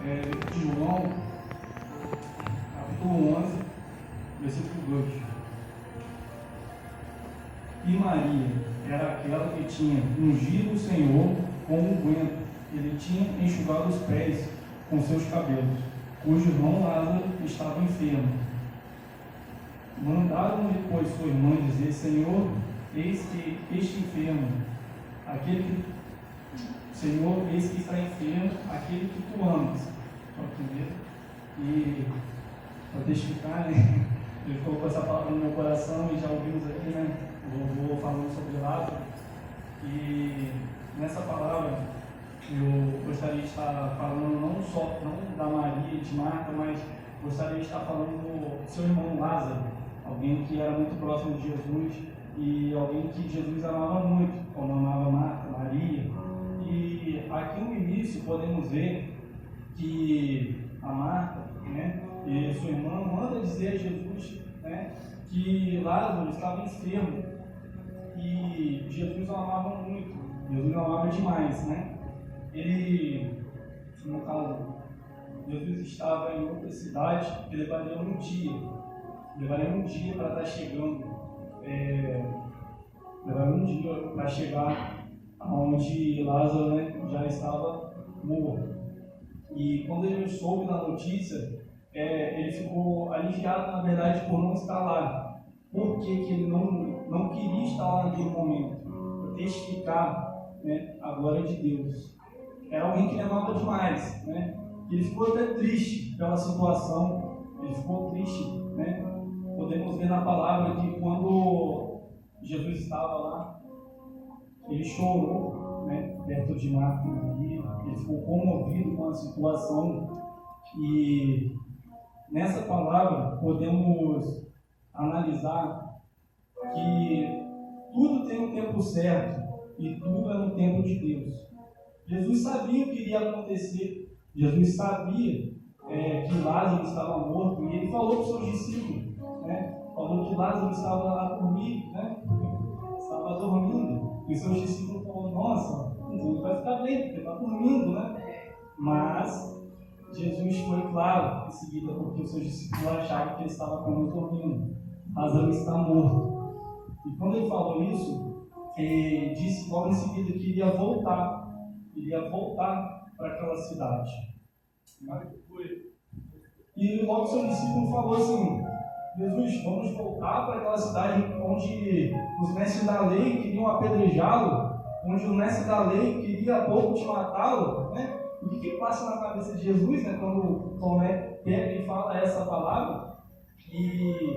de João, capítulo 11, versículo 2. E Maria era aquela que tinha ungido o Senhor com unguento. Ele tinha enxugado os pés com seus cabelos, cujo irmão Lázaro estava enfermo. Mandaram-lhe, pois, sua irmã dizer: Senhor, eis que este enfermo, Senhor, eis que está enfermo aquele que tu amas. Só primeiro. E para testificar, né? Ele colocou essa palavra no meu coração e já ouvimos aqui, né? Vou falando sobre Lázaro. E nessa palavra eu gostaria de estar falando não da Maria e de Marta, mas gostaria de estar falando do seu irmão Lázaro, alguém que era muito próximo de Jesus e alguém que Jesus amava muito, como amava Marta, Maria. E aqui no início podemos ver que a Marta, né, e sua irmã manda dizer a Jesus, né, que Lázaro estava enfermo e Jesus o amava muito, Jesus o amava demais, né? Ele, no caso, Jesus estava em outra cidade que levaria um dia para estar chegando, levaria um dia para chegar onde Lázaro, né, já estava morto. E quando ele soube da notícia, ele ficou aliviado, na verdade, por não estar lá. Por que ele não queria estar lá naquele momento? Para testificar, né, a glória de Deus. Era alguém que ele amava demais, né? Ele ficou até triste pela situação, ele ficou triste, né? Podemos ver na palavra que quando Jesus estava lá, ele chorou, né, perto de Marta e Maria, ele ficou comovido com a situação. E nessa palavra podemos analisar que tudo tem um tempo certo e tudo é no tempo de Deus. Jesus sabia o que iria acontecer, Jesus sabia que Lázaro estava morto, e ele falou para os seus discípulos, né? Falou que Lázaro estava lá dormindo, né? Estava dormindo, e os seus discípulos falaram: nossa, ele vai ficar bem, porque ele está dormindo, né? Mas Jesus foi claro em seguida, porque os seus discípulos achavam que ele estava apenas dormindo. Lázaro está morto. E quando ele falou isso, ele disse logo em seguida que iria voltar para aquela cidade. E logo seu discípulo falou assim: Jesus, vamos voltar para aquela cidade onde os mestres da lei queriam apedrejá-lo, onde o mestre da lei queria há pouco te matá-lo, né? O que passa na cabeça de Jesus, né, quando Tomé pega e fala essa palavra? E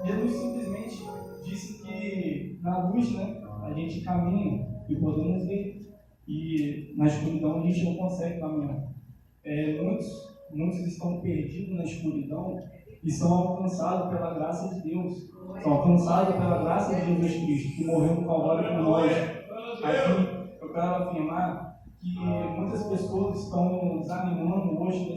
Jesus simplesmente disse que na luz, né, a gente caminha e podemos ver, e na escuridão a gente não consegue caminhar. Muitos estão perdidos na escuridão e são alcançados pela graça de Deus, são alcançados pela graça de Jesus Cristo, que morreu no Calvário por nós. Aqui eu quero afirmar que muitas pessoas estão desanimando hoje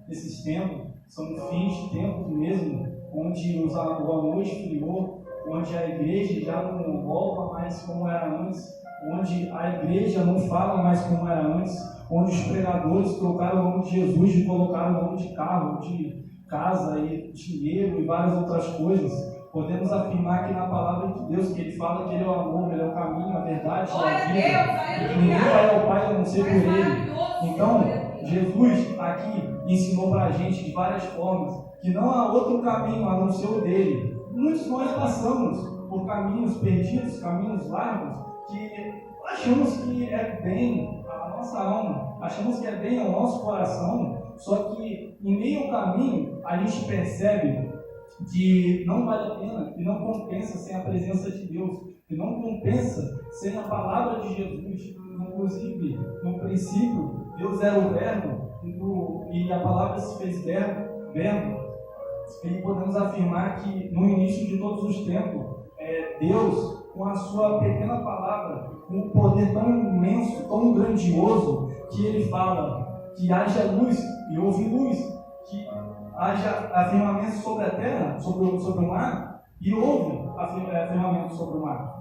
nesses tempos, são fins de tempos mesmo, onde o amor esfriou, onde a igreja já não volta mais como era antes, onde a igreja não fala mais como era antes, onde os pregadores trocaram o nome de Jesus e colocaram o nome de carro, de casa e dinheiro e várias outras coisas. Podemos afirmar que na palavra de Deus, que ele fala que ele é o amor, ele é o caminho, a verdade e a vida, e que ninguém vai ao Pai a não ser por ele. Então, Jesus aqui ensinou para a gente de várias formas que não há outro caminho a não ser o dele. Muitos de nós passamos por caminhos perdidos, caminhos largos, que achamos que é bem a nossa alma, achamos que é bem ao nosso coração, só que em meio ao caminho a gente percebe que não vale a pena, que não compensa sem a presença de Deus, que não compensa sem a palavra de Jesus. Inclusive, no princípio, Deus era o Verbo, e a palavra se fez verbo. E podemos afirmar que no início de todos os tempos, Deus, com a sua pequena palavra, com um poder tão imenso, tão grandioso, que ele fala que haja luz e houve luz, que haja afirmamento sobre a terra, sobre o mar, e houve afirmamento sobre o mar.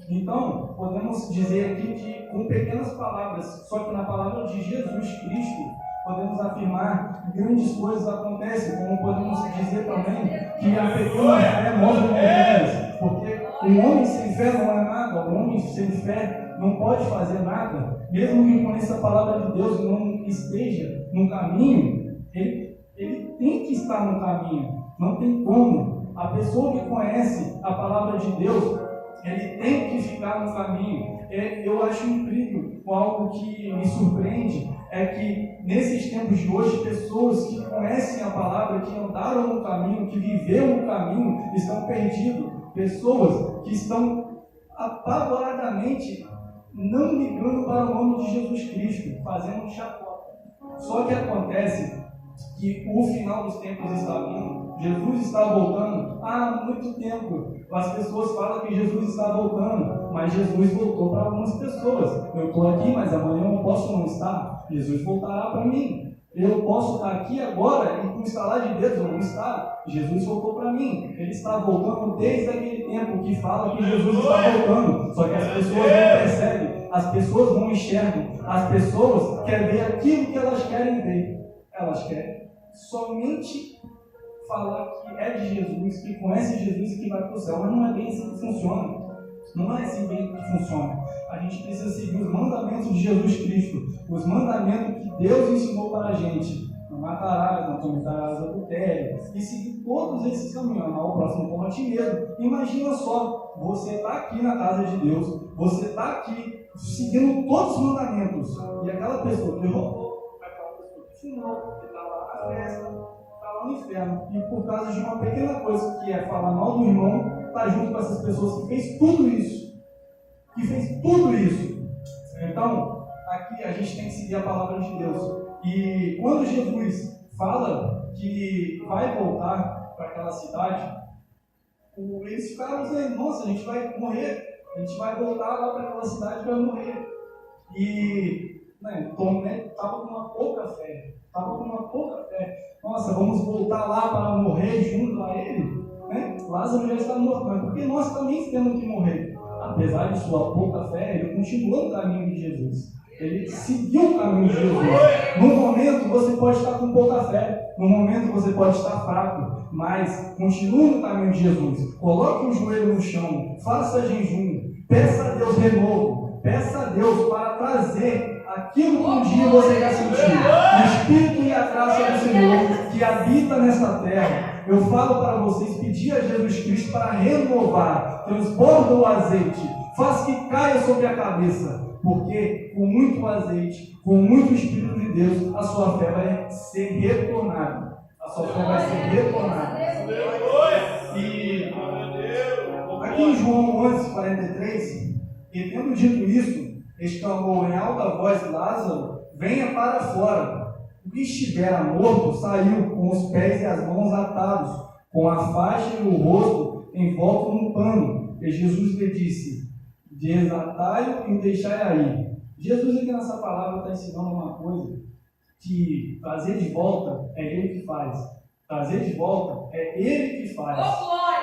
Então, podemos dizer aqui que com pequenas palavras, só que na palavra de Jesus Cristo, podemos afirmar que grandes coisas acontecem, como podemos dizer também que a pequena fé move montanhas, porque um homem sem fé não é nada, um homem sem fé não pode fazer nada, mesmo que conheça a palavra de Deus e não esteja no caminho, ele tem que estar no caminho, não tem como. A pessoa que conhece a palavra de Deus, ele tem que ficar no caminho. Eu acho incrível, algo que me surpreende, é que nesses tempos de hoje, pessoas que conhecem a palavra, que andaram no caminho, que viveram no caminho, estão perdidos. Pessoas que estão apavoradamente não ligando para o nome de Jesus Cristo, fazendo chacota. Só que acontece que o final dos tempos está vindo. Jesus está voltando há muito tempo. As pessoas falam que Jesus está voltando, mas Jesus voltou para algumas pessoas. Eu estou aqui, mas amanhã eu não posso não estar. Jesus voltará para mim. Eu posso estar aqui agora e com o estalar de dedos eu não estar. Jesus voltou para mim. Ele está voltando desde aquele tempo que fala que Jesus está voltando. Só que as pessoas não percebem, as pessoas não enxergam, as pessoas querem ver aquilo que elas querem ver. Elas querem somente falar que é de Jesus, que conhece Jesus e que vai para o céu, mas não é bem assim que funciona. Não é assim bem que funciona. A gente precisa seguir os mandamentos de Jesus Cristo, os mandamentos que Deus ensinou para a gente. Não matarás, não cometerás adultério, e seguir todos esses caminhos, amar o próximo como a ti mesmo. Imagina só, você está aqui na casa de Deus, você está aqui seguindo todos os mandamentos, e aquela pessoa que roubou, aquela pessoa que fumou, que está lá na festa, no inferno, e por causa de uma pequena coisa que é falar mal do irmão, está junto com essas pessoas que fez tudo isso. Então, aqui a gente tem que seguir a palavra de Deus. E quando Jesus fala que vai voltar para aquela cidade, eles ficaram dizendo: nossa, a gente vai morrer, a gente vai voltar lá para aquela cidade e vai morrer. E Tom estava com uma pouca fé. Nossa, vamos voltar lá para morrer junto a ele? Lázaro já está morto, mas porque nós também temos que morrer. Apesar de sua pouca fé, ele continuou no caminho de Jesus. Ele seguiu o caminho de Jesus. No momento você pode estar com pouca fé, no momento você pode estar fraco, mas continue no caminho de Jesus. Coloque o joelho no chão, faça jejum, peça a Deus renovo, peça a Deus para trazer aquilo que um dia você já sentiu, o Espírito e a graça do Senhor que habita nesta terra. Eu falo para vocês, pedir a Jesus Cristo para renovar, transborda o azeite, faz que caia sobre a cabeça, porque com muito azeite, com muito Espírito de Deus, a sua fé vai ser retornada. E aqui em João 11:43, e tendo dito isso, exclamou em alta voz: Lázaro, venha para fora. O que estivera morto saiu com os pés e as mãos atados, com a faixa e o rosto envolto num pano. E Jesus lhe disse: desatai-o e o deixai aí. Jesus aqui nessa palavra está ensinando uma coisa, que trazer de volta é Ele que faz. Trazer de volta é Ele que faz.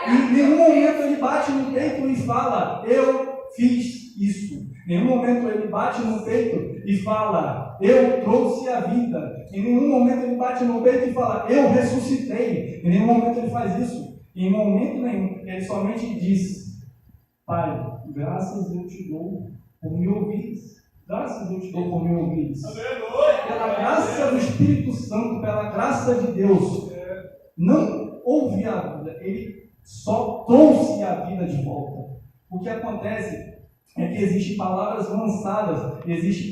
E em nenhum momento Ele bate no peito e fala: eu fiz isso. Em nenhum momento Ele bate no peito e fala: eu trouxe a vida. Em nenhum momento Ele bate no peito e fala: eu ressuscitei. Em nenhum momento Ele faz isso. Em momento nenhum. Ele somente diz: Pai, graças eu te dou por me ouvires. Graças eu te dou por me ouvires. Pela graça do Espírito Santo, pela graça de Deus, não houve a vida. Ele só trouxe a vida de volta. O que acontece é que existem palavras lançadas, existem palavras